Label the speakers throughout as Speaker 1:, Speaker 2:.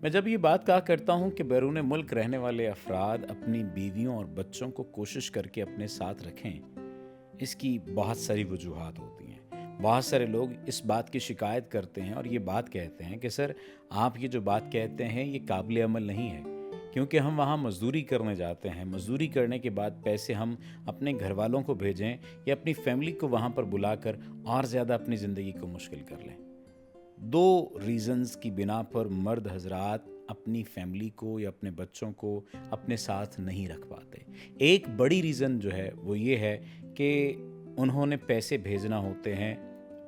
Speaker 1: میں جب یہ بات کہا کرتا ہوں کہ بیرون ملک رہنے والے افراد اپنی بیویوں اور بچوں کو کوشش کر کے اپنے ساتھ رکھیں، اس کی بہت ساری وجوہات ہوتی ہیں۔ بہت سارے لوگ اس بات کی شکایت کرتے ہیں اور یہ بات کہتے ہیں کہ سر، آپ یہ جو بات کہتے ہیں یہ قابل عمل نہیں ہے، کیونکہ ہم وہاں مزدوری کرنے جاتے ہیں، مزدوری کرنے کے بعد پیسے ہم اپنے گھر والوں کو بھیجیں یا اپنی فیملی کو وہاں پر بلا کر اور زیادہ اپنی زندگی کو مشکل کر لیں۔ دو ریزنز کی بنا پر مرد حضرات اپنی فیملی کو یا اپنے بچوں کو اپنے ساتھ نہیں رکھ پاتے۔ ایک بڑی ریزن جو ہے وہ یہ ہے کہ انہوں نے پیسے بھیجنا ہوتے ہیں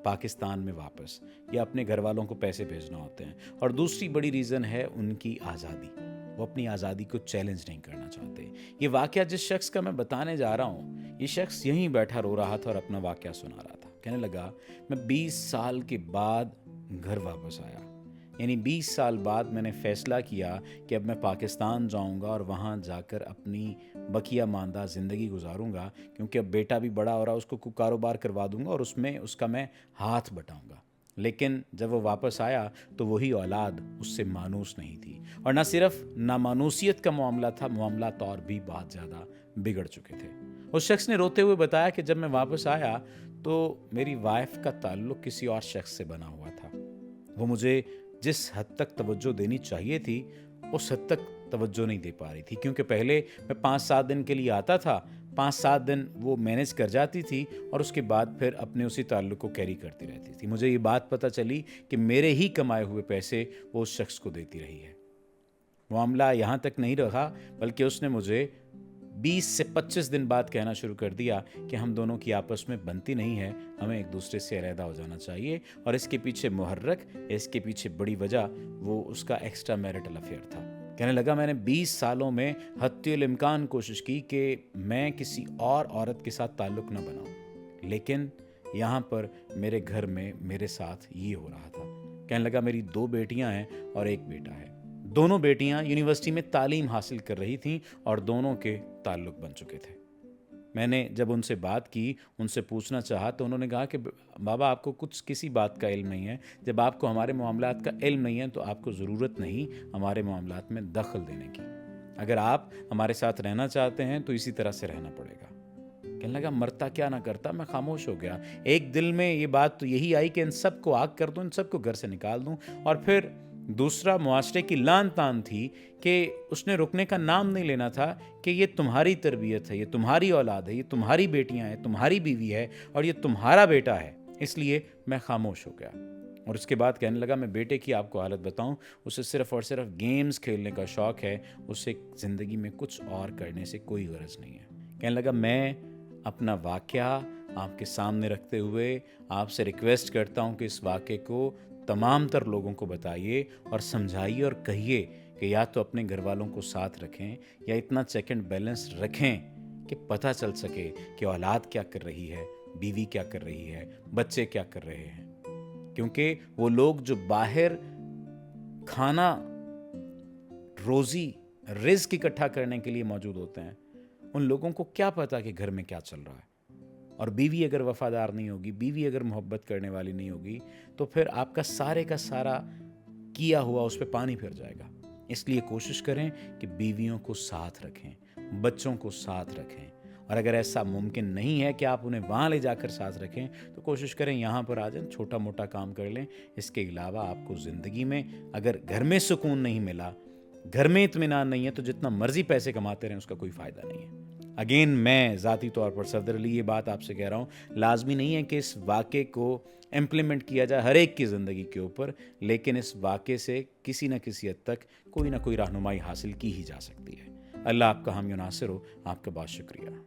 Speaker 1: پاکستان میں واپس، یا اپنے گھر والوں کو پیسے بھیجنا ہوتے ہیں، اور دوسری بڑی ریزن ہے ان کی آزادی۔ وہ اپنی آزادی کو چیلنج نہیں کرنا چاہتے۔ یہ واقعہ جس شخص کا میں بتانے جا رہا ہوں، یہ شخص یہیں بیٹھا رو رہا تھا اور اپنا واقعہ سنا رہا تھا۔ کہنے لگا، میں 20 سال کے بعد گھر واپس آیا، یعنی 20 سال بعد میں نے فیصلہ کیا کہ اب میں پاکستان جاؤں گا اور وہاں جا کر اپنی بقیہ ماندہ زندگی گزاروں گا، کیونکہ اب بیٹا بھی بڑا ہو رہا ہے، اس کو کوئی کاروبار کروا دوں گا اور اس کا میں ہاتھ بٹاؤں گا۔ لیکن جب وہ واپس آیا تو وہی اولاد اس سے مانوس نہیں تھی، اور نہ صرف نامانوسیت کا معاملہ تھا، معاملات اور بھی بہت زیادہ بگڑ چکے تھے۔ اس شخص نے روتے ہوئے بتایا کہ جب میں واپس آیا تو میری وائف کا تعلق کسی اور شخص سے بنا ہوا تھا۔ وہ مجھے جس حد تک توجہ دینی چاہیے تھی اس حد تک توجہ نہیں دے پا رہی تھی، کیونکہ پہلے میں 5-7 دن کے لیے آتا تھا، 5-7 دن وہ مینیج کر جاتی تھی اور اس کے بعد پھر اپنے اسی تعلق کو کیری کرتی رہتی تھی۔ مجھے یہ بات پتہ چلی کہ میرے ہی کمائے ہوئے پیسے وہ اس شخص کو دیتی رہی ہے۔ معاملہ یہاں تک نہیں رہا، بلکہ اس نے مجھے 20 سے 25 دن بعد کہنا شروع کر دیا کہ ہم دونوں کی آپس میں بنتی نہیں ہے، ہمیں ایک دوسرے سے علیحدہ ہو جانا چاہیے، اور اس کے پیچھے محرک، اس کے پیچھے بڑی وجہ وہ اس کا ایکسٹرا میرٹل افیئر تھا۔ کہنے لگا، میں نے 20 سالوں میں حتی الامکان کوشش کی کہ میں کسی اور عورت کے ساتھ تعلق نہ بناؤں، لیکن یہاں پر میرے گھر میں میرے ساتھ یہ ہو رہا تھا۔ کہنے لگا، میری 2 بیٹیاں ہیں اور 1 بیٹا ہے۔ دونوں بیٹیاں یونیورسٹی میں تعلیم حاصل کر رہی تھیں اور دونوں کے تعلق بن چکے تھے۔ میں نے جب ان سے بات کی، ان سے پوچھنا چاہا، تو انہوں نے کہا کہ بابا، آپ کو کسی بات کا علم نہیں ہے۔ جب آپ کو ہمارے معاملات کا علم نہیں ہے تو آپ کو ضرورت نہیں ہمارے معاملات میں دخل دینے کی۔ اگر آپ ہمارے ساتھ رہنا چاہتے ہیں تو اسی طرح سے رہنا پڑے گا۔ کہنے لگا، مرتا کیا نہ کرتا، میں خاموش ہو گیا۔ ایک دل میں یہ بات تو یہی آئی کہ ان سب کو آگ کر دوں، ان سب کو گھر سے نکال دوں، اور پھر دوسرا معاشرے کی لان تان تھی کہ اس نے رکنے کا نام نہیں لینا تھا کہ یہ تمہاری تربیت ہے، یہ تمہاری اولاد ہے، یہ تمہاری بیٹیاں ہیں، تمہاری بیوی ہے، اور یہ تمہارا بیٹا ہے۔ اس لیے میں خاموش ہو گیا۔ اور اس کے بعد کہنے لگا، میں بیٹے کی آپ کو حالت بتاؤں، اسے صرف اور صرف گیمز کھیلنے کا شوق ہے، اسے زندگی میں کچھ اور کرنے سے کوئی غرض نہیں ہے۔ کہنے لگا، میں اپنا واقعہ آپ کے سامنے رکھتے ہوئے آپ سے ریکویسٹ کرتا ہوں کہ اس واقعے کو تمام تر لوگوں کو بتائیے اور سمجھائیے اور کہیے کہ یا تو اپنے گھر والوں کو ساتھ رکھیں یا اتنا چیک اینڈ بیلنس رکھیں کہ پتہ چل سکے کہ اولاد کیا کر رہی ہے، بیوی کیا کر رہی ہے، بچے کیا کر رہے ہیں۔ کیونکہ وہ لوگ جو باہر کھانا، روزی، رزق اکٹھا کرنے کے لیے موجود ہوتے ہیں، ان لوگوں کو کیا پتا کہ گھر میں کیا چل رہا ہے۔ اور بیوی اگر وفادار نہیں ہوگی، بیوی اگر محبت کرنے والی نہیں ہوگی، تو پھر آپ کا سارا کیا ہوا اس پہ پانی پھر جائے گا۔ اس لیے کوشش کریں کہ بیویوں کو ساتھ رکھیں، بچوں کو ساتھ رکھیں، اور اگر ایسا ممکن نہیں ہے کہ آپ انہیں وہاں لے جا کر ساتھ رکھیں تو کوشش کریں یہاں پر آ جائیں، چھوٹا موٹا کام کر لیں۔ اس کے علاوہ آپ کو زندگی میں اگر گھر میں سکون نہیں ملا، گھر میں اطمینان نہیں ہے، تو جتنا مرضی پیسے کماتے رہیں اس کا کوئی فائدہ نہیں ہے۔ اگین میں ذاتی طور پر صفدر علی یہ بات آپ سے کہہ رہا ہوں، لازمی نہیں ہے کہ اس واقعے کو امپلیمنٹ کیا جائے ہر ایک کی زندگی کے اوپر، لیکن اس واقعے سے کسی نہ کسی حد تک کوئی نہ کوئی رہنمائی حاصل کی ہی جا سکتی ہے۔ اللہ آپ کا حامی و ناصر ہو۔ آپ کا بہت شکریہ۔